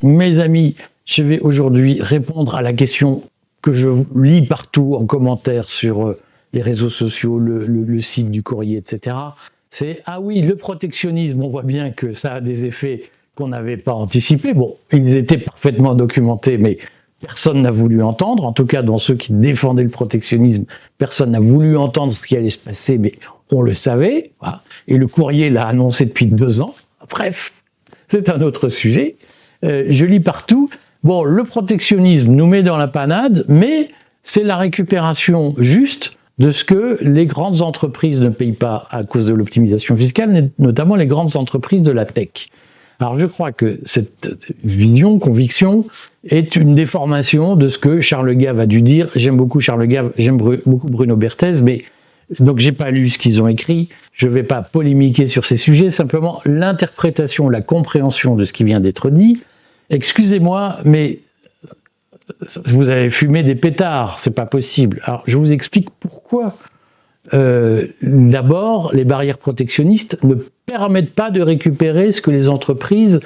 Mes amis, je vais aujourd'hui répondre à la question que je lis partout en commentaire sur les réseaux sociaux, le site du Courrier, etc. C'est « Ah oui, le protectionnisme, on voit bien que ça a des effets qu'on n'avait pas anticipés. » Bon, ils étaient parfaitement documentés, mais personne n'a voulu entendre. En tout cas, dans ceux qui défendaient le protectionnisme, personne n'a voulu entendre ce qui allait se passer, mais on le savait. Voilà. Et le Courrier l'a annoncé depuis 2 ans. Bref, c'est un autre sujet. Je lis partout. Bon, le protectionnisme nous met dans la panade, mais c'est la récupération juste de ce que les grandes entreprises ne payent pas à cause de l'optimisation fiscale, notamment les grandes entreprises de la tech. Alors je crois que cette conviction, est une déformation de ce que Charles Gave a dû dire. J'aime beaucoup Charles Gave, j'aime beaucoup Bruno Berthez, mais donc j'ai pas lu ce qu'ils ont écrit, je vais pas polémiquer sur ces sujets, simplement l'interprétation, la compréhension de ce qui vient d'être dit. Excusez-moi, mais vous avez fumé des pétards, c'est pas possible. Alors je vous explique pourquoi. D'abord, les barrières protectionnistes ne permettent pas de récupérer ce que les entreprises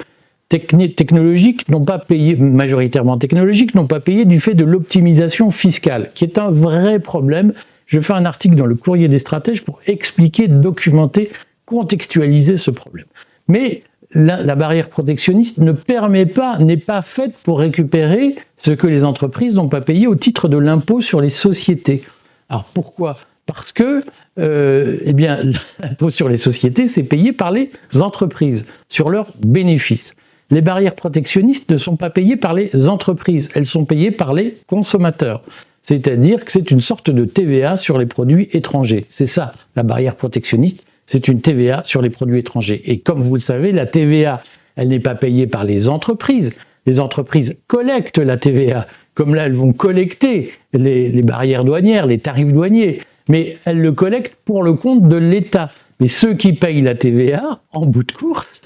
technologiques n'ont pas payé, majoritairement technologiques, n'ont pas payé du fait de l'optimisation fiscale, qui est un vrai problème. Je fais un article dans le Courrier des stratèges pour expliquer, documenter, contextualiser ce problème. Mais la barrière protectionniste ne permet pas, n'est pas faite pour récupérer ce que les entreprises n'ont pas payé au titre de l'impôt sur les sociétés. Alors pourquoi ? Parce que l'impôt sur les sociétés, c'est payé par les entreprises, sur leurs bénéfices. Les barrières protectionnistes ne sont pas payées par les entreprises, elles sont payées par les consommateurs. C'est-à-dire que c'est une sorte de TVA sur les produits étrangers. C'est ça, la barrière protectionniste, c'est une TVA sur les produits étrangers. Et comme vous le savez, la TVA, elle n'est pas payée par les entreprises. Les entreprises collectent la TVA, comme là, elles vont collecter les barrières douanières, les tarifs douaniers. Mais elles le collectent pour le compte de l'État. Mais ceux qui payent la TVA, en bout de course,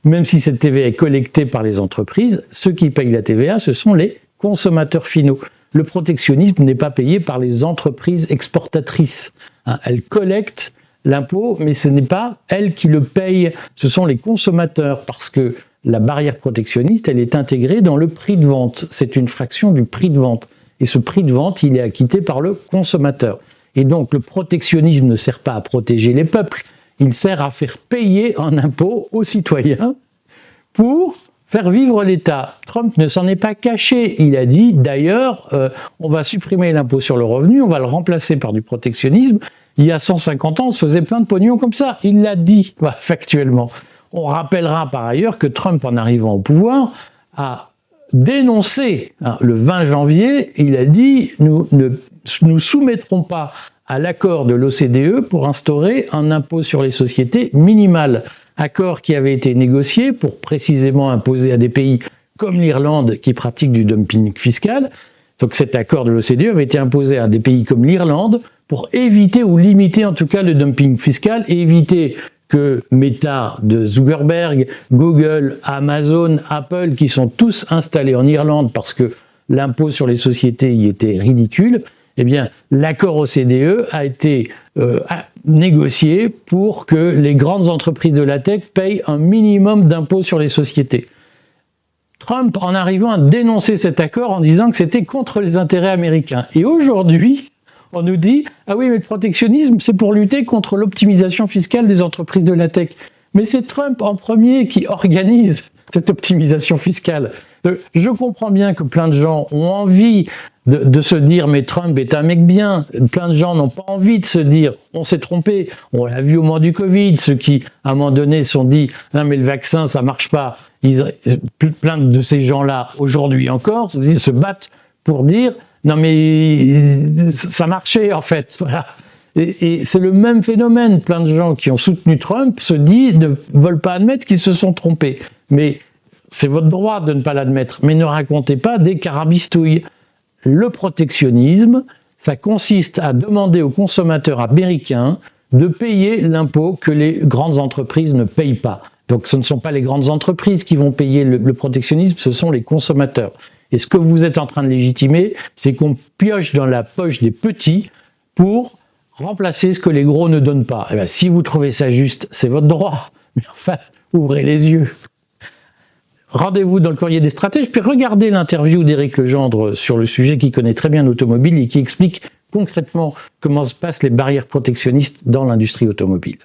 même si cette TVA est collectée par les entreprises, ceux qui payent la TVA, ce sont les consommateurs finaux. Le protectionnisme n'est pas payé par les entreprises exportatrices. Elles collectent l'impôt, mais ce n'est pas elles qui le payent, ce sont les consommateurs, parce que la barrière protectionniste, elle est intégrée dans le prix de vente. C'est une fraction du prix de vente. Et ce prix de vente, il est acquitté par le consommateur. Et donc, le protectionnisme ne sert pas à protéger les peuples, il sert à faire payer un impôt aux citoyens pour faire vivre l'État. Trump ne s'en est pas caché. Il a dit, d'ailleurs, on va supprimer l'impôt sur le revenu, on va le remplacer par du protectionnisme. Il y a 150 ans, on se faisait plein de pognon comme ça. Il l'a dit, factuellement. On rappellera par ailleurs que Trump, en arrivant au pouvoir, a dénoncé, le 20 janvier, il a dit « Nous ne nous soumettrons pas à l'accord de l'OCDE pour instaurer un impôt sur les sociétés minimal ». Accord qui avait été négocié pour précisément imposer à des pays comme l'Irlande qui pratiquent du dumping fiscal. Donc cet accord de l'OCDE avait été imposé à des pays comme l'Irlande pour éviter ou limiter en tout cas le dumping fiscal et éviter que Meta de Zuckerberg, Google, Amazon, Apple, qui sont tous installés en Irlande parce que l'impôt sur les sociétés y était ridicule, eh bien, l'accord OCDE a été négocié pour que les grandes entreprises de la tech payent un minimum d'impôt sur les sociétés. Trump, en arrivant, a dénoncé cet accord en disant que c'était contre les intérêts américains. Et aujourd'hui, on nous dit « Ah oui, mais le protectionnisme, c'est pour lutter contre l'optimisation fiscale des entreprises de la tech. » Mais c'est Trump en premier qui organise cette optimisation fiscale. Je comprends bien que plein de gens ont envie de se dire « mais Trump est un mec bien ». Plein de gens n'ont pas envie de se dire « on s'est trompé ». On l'a vu au moment du Covid, ceux qui, à un moment donné, se sont dit « non mais le vaccin, ça marche pas ». Plein de ces gens-là, aujourd'hui encore, se battent pour dire « non mais ça marchait en fait ». Voilà. Et c'est le même phénomène. Plein de gens qui ont soutenu Trump ne veulent pas admettre qu'ils se sont trompés. Mais c'est votre droit de ne pas l'admettre. Mais ne racontez pas des carabistouilles. Le protectionnisme, ça consiste à demander aux consommateurs américains de payer l'impôt que les grandes entreprises ne payent pas. Donc ce ne sont pas les grandes entreprises qui vont payer le protectionnisme, ce sont les consommateurs. Et ce que vous êtes en train de légitimer, c'est qu'on pioche dans la poche des petits pour remplacer ce que les gros ne donnent pas. Et bien, si vous trouvez ça juste, c'est votre droit. Mais enfin, ouvrez les yeux. Rendez-vous dans le Courrier des stratèges, puis regardez l'interview d'Éric Legendre sur le sujet, qui connaît très bien l'automobile et qui explique concrètement comment se passent les barrières protectionnistes dans l'industrie automobile.